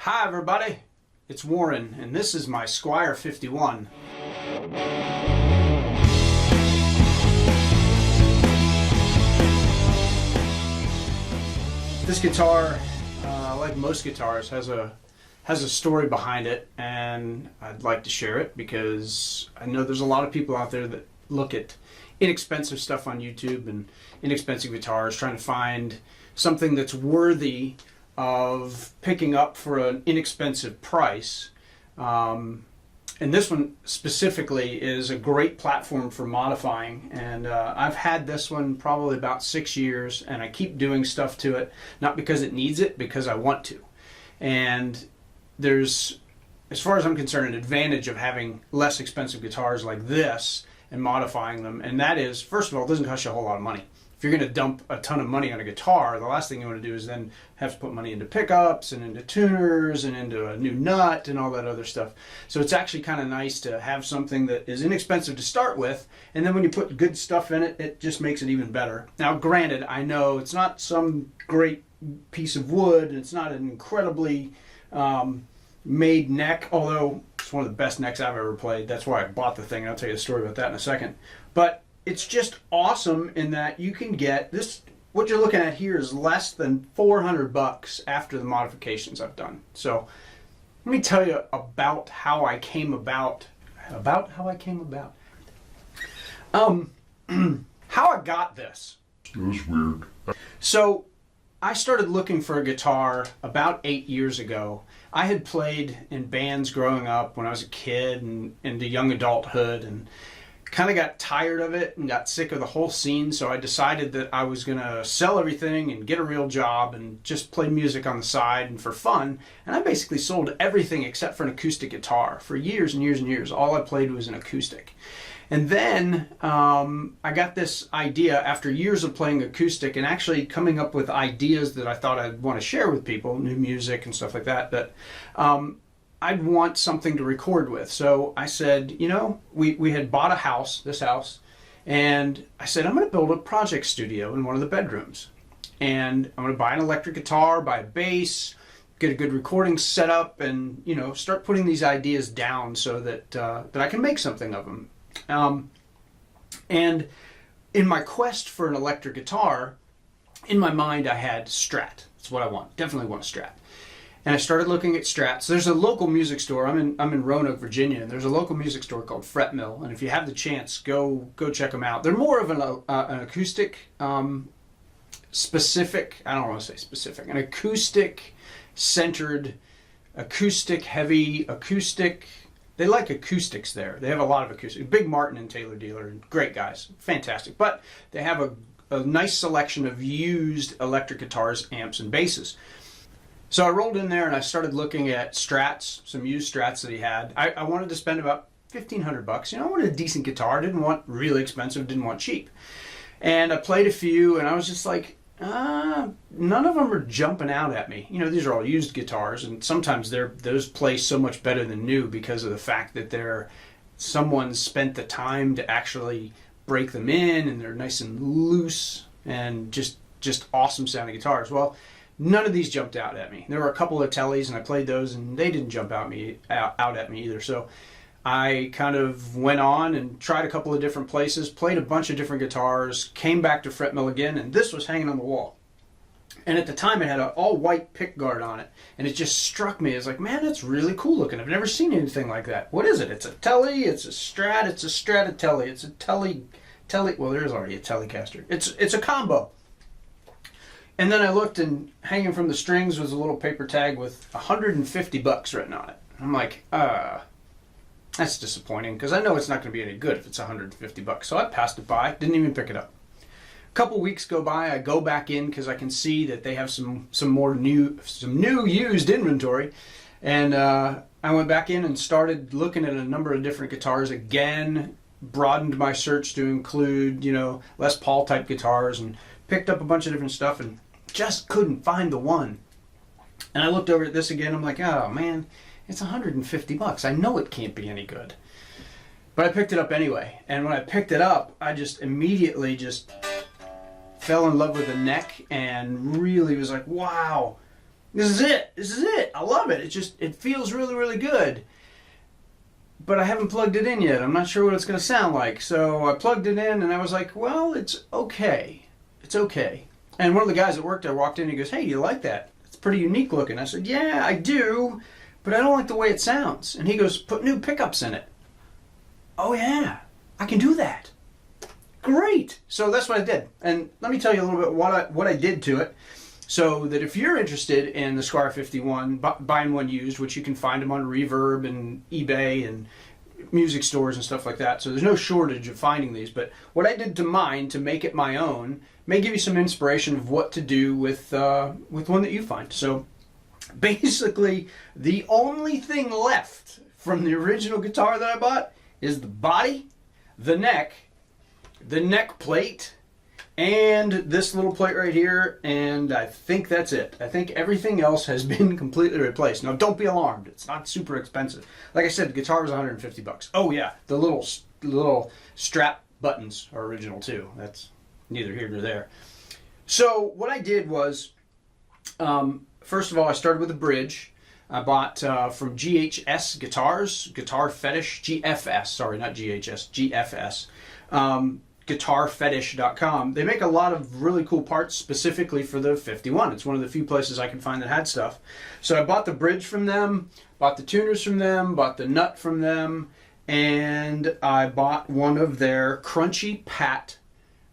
Hi everybody, it's Warren and this is my Squier 51. This guitar, like most guitars, has a story behind it, and I'd like to share it because I know there's a lot of people out there that look at inexpensive stuff on YouTube and inexpensive guitars trying to find something that's worthy of picking up for an inexpensive price. And this one specifically is a great platform for modifying, and I've had this one probably about 6 years, and I keep doing stuff to it, not because it needs it, because I want to. And there's, as far as I'm concerned, an advantage of having less expensive guitars like this and modifying them, and that is, first of all, it doesn't cost you a whole lot of money. If you're going to dump a ton of money on a guitar, the last thing you want to do is then have to put money into pickups and into tuners and into a new nut and all that other stuff. So it's actually kind of nice to have something that is inexpensive to start with, and then when you put good stuff in it, it just makes it even better. Now granted, I know it's not some great piece of wood, and it's not an incredibly made neck, although it's one of the best necks I've ever played. That's why I bought the thing, and I'll tell you a story about that in a second. But it's just awesome in that you can get this. What you're looking at here is less than 400 bucks after the modifications I've done. So let me tell you about how I came about. How I got this. It was weird. So I started looking for a guitar about 8 years ago. I had played in bands growing up when I was a kid and into young adulthood, and kind of got tired of it and got sick of the whole scene, so I decided that I was going to sell everything and get a real job and just play music on the side and for fun. And I basically sold everything except for an acoustic guitar for years and years and years. All I played was an acoustic. And then I got this idea after years of playing acoustic and actually coming up with ideas that I thought I'd want to share with people, new music and stuff like that, that I'd want something to record with. So I said, you know, we had bought a house, this house, and I said, I'm going to build a project studio in one of the bedrooms. And I'm going to buy an electric guitar, buy a bass, get a good recording setup, and, you know, start putting these ideas down so that, that I can make something of them. And in my quest for an electric guitar, in my mind I had Strat. That's what I want. Definitely want a Strat. And I started looking at Strats. There's a local music store. I'm in Roanoke, Virginia, and there's a local music store called Fret Mill. And if you have the chance, go check them out. They're more of an acoustic specific. I don't want to say specific. An acoustic centered, acoustic heavy, acoustic. They like acoustics there. They have a lot of acoustics. Big Martin and Taylor Dealer, great guys, fantastic. But they have a nice selection of used electric guitars, amps, and basses. So I rolled in there and I started looking at Strats, some used Strats that he had. I wanted to spend about 1,500 bucks. You know, I wanted a decent guitar. Didn't want really expensive, didn't want cheap. And I played a few and I was just like, none of them are jumping out at me. You know, these are all used guitars, and sometimes those play so much better than new because of the fact that someone spent the time to actually break them in, and they're nice and loose and just awesome sounding guitars. Well, none of these jumped out at me. There were a couple of Tellys, and I played those, and they didn't jump out at me either. So I kind of went on and tried a couple of different places, played a bunch of different guitars, came back to Fret Mill again, and this was hanging on the wall. And at the time, it had an all white pickguard on it, and it just struck me as like, man, that's really cool looking. I've never seen anything like that. What is it? It's a Telly, it's a Strat, it's a Stratatelli, it's a Telly. Well, there's already a Telecaster. It's a combo. And then I looked, and hanging from the strings was a little paper tag with 150 bucks written on it. I'm like, that's disappointing, because I know it's not going to be any good if it's 150 bucks. So I passed it by, didn't even pick it up. A couple weeks go by, I go back in because I can see that they have some new used inventory. And I went back in and started looking at a number of different guitars again, broadened my search to include, you know, Les Paul type guitars, and picked up a bunch of different stuff and just couldn't find the one. And I looked over at this again. I'm like, oh man, it's 150 bucks. I know it can't be any good. But I picked it up anyway. And when I picked it up, I just immediately fell in love with the neck and really was like, wow, This is it. This is it. I love it. It feels really, really good. But I haven't plugged it in yet. I'm not sure what it's going to sound like. So I plugged it in and I was like, well, it's okay. It's okay. And one of the guys that worked there walked in and he goes, hey, do you like that? It's pretty unique looking. I said, yeah, I do, but I don't like the way it sounds. And he goes, put new pickups in it. Oh yeah, I can do that. Great. So that's what I did. And let me tell you a little bit what I did to it. So that if you're interested in the Squier 51, buying one used, which you can find them on Reverb and eBay and music stores and stuff like that. So there's no shortage of finding these. But what I did to mine to make it my own may give you some inspiration of what to do with one that you find. So basically, the only thing left from the original guitar that I bought is the body, the neck plate, and this little plate right here, and I think that's it. I think everything else has been completely replaced. Now, don't be alarmed. It's not super expensive. Like I said, the guitar was $150. Oh yeah, the little strap buttons are original too. That's neither here nor there. So what I did was, first of all, I started with a bridge. I bought from GHS Guitars, Guitar Fetish, GFS, sorry, not GHS, GFS. GuitarFetish.com. They make a lot of really cool parts specifically for the 51. It's one of the few places I can find that had stuff. So I bought the bridge from them, bought the tuners from them, bought the nut from them, and I bought one of their Crunchy Pat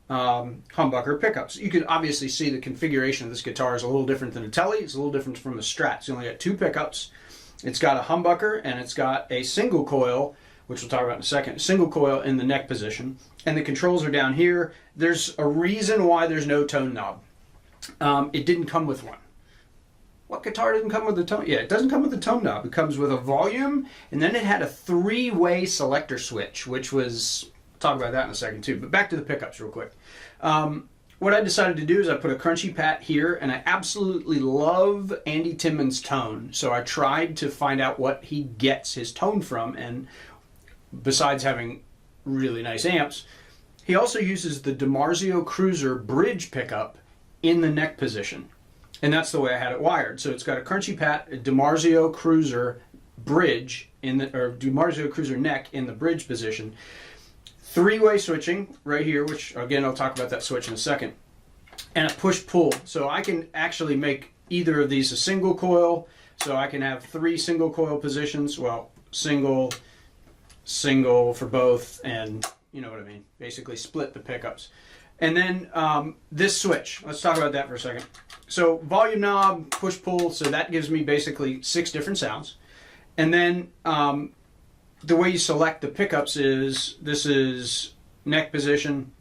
humbucker pickups. You can obviously see the configuration of this guitar is a little different than a Tele. It's a little different from a Strat. It's only got 2 pickups. It's got a humbucker and it's got a single coil, which we'll talk about in a second, single coil in the neck position. And the controls are down here. There's a reason why there's no tone knob. It didn't come with one. What guitar didn't come with a tone? Yeah, it doesn't come with a tone knob. It comes with a volume, and then it had a 3-way selector switch, which was, I'll talk about that in a second too. But back to the pickups real quick. What I decided to do is I put a Crunchy Pat here, and I absolutely love Andy Timmons' tone. So I tried to find out what he gets his tone from, and besides having really nice amps, he also uses the DiMarzio Cruiser bridge pickup in the neck position. And that's the way I had it wired. So it's got a Crunchy Pat, a DiMarzio Cruiser bridge, or DiMarzio Cruiser neck in the bridge position. 3-way switching right here, which again, I'll talk about that switch in a second. And a push-pull. So I can actually make either of these a single coil. So I can have 3 single coil positions. Well, single for both, and you know what I mean. Basically split the pickups. And then this switch, let's talk about that for a second. So volume knob, push pull, so that gives me basically 6 different sounds. And then the way you select the pickups is, this is neck position,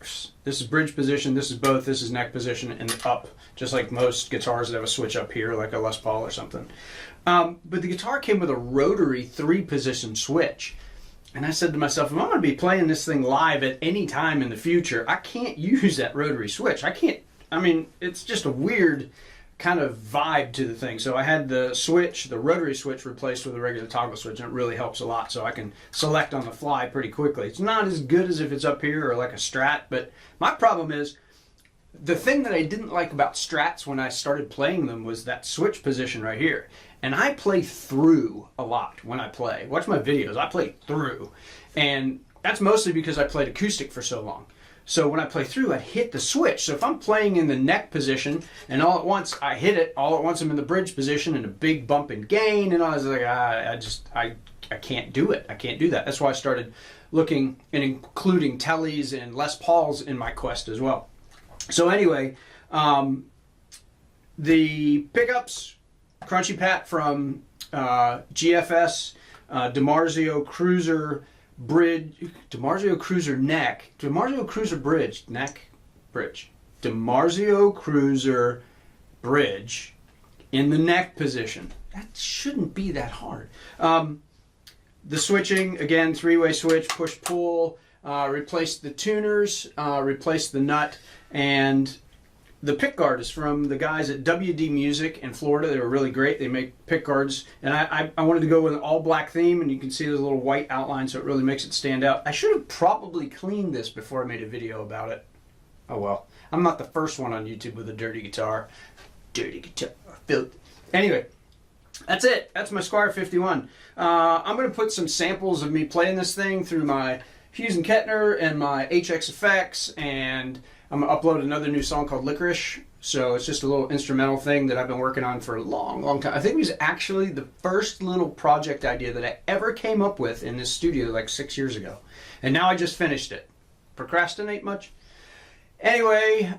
this is bridge position, this is both, this is neck position, and up, just like most guitars that have a switch up here, like a Les Paul or something. But the guitar came with a rotary 3-position switch. And I said to myself, if I'm going to be playing this thing live at any time in the future, I can't use that rotary switch. It's just a weird kind of vibe to the thing. So I had the rotary switch replaced with a regular toggle switch, and it really helps a lot. So I can select on the fly pretty quickly. It's not as good as if it's up here or like a Strat, but my problem is, the thing that I didn't like about Strats when I started playing them was that switch position right here. And I play through a lot when I play. Watch my videos, I play through. And that's mostly because I played acoustic for so long. So when I play through, I hit the switch. So if I'm playing in the neck position and all at once I hit it, all at once I'm in the bridge position and a big bump in gain, and I was like, I can't do it. I can't do that. That's why I started looking and including Teles and Les Pauls in my quest as well. So anyway, the pickups, Crunchy Pat from GFS, DiMarzio Cruiser bridge, DiMarzio Cruiser neck, DiMarzio Cruiser bridge, neck, bridge, DiMarzio Cruiser bridge in the neck position. That shouldn't be that hard. The switching, again, 3-way switch, push-pull, replaced the tuners, replaced the nut, and the pickguard is from the guys at WD Music in Florida. They were really great. They make pickguards, and I wanted to go with an all-black theme, and you can see there's a little white outline, so it really makes it stand out. I should have probably cleaned this before I made a video about it. Oh well. I'm not the first one on YouTube with a dirty guitar. Dirty guitar. Filthy. Anyway, that's it. That's my Squier 51. I'm going to put some samples of me playing this thing through my Hughes and Kettner and my HX effects, and I'm going to upload another new song called Licorice. So it's just a little instrumental thing that I've been working on for a long, long time. I think it was actually the first little project idea that I ever came up with in this studio like 6 years ago. And now I just finished it. Procrastinate much? Anyway,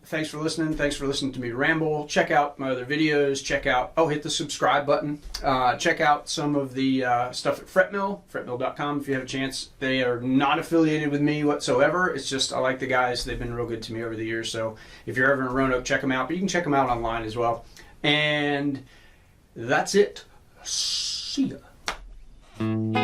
thanks for listening. Thanks for listening to me ramble. Check out my other videos. Check out, hit the subscribe button. Check out some of the stuff at Fretmill, fretmill.com if you have a chance. They are not affiliated with me whatsoever. It's just, I like the guys. They've been real good to me over the years. So if you're ever in Roanoke, check them out. But you can check them out online as well. And that's it. See ya.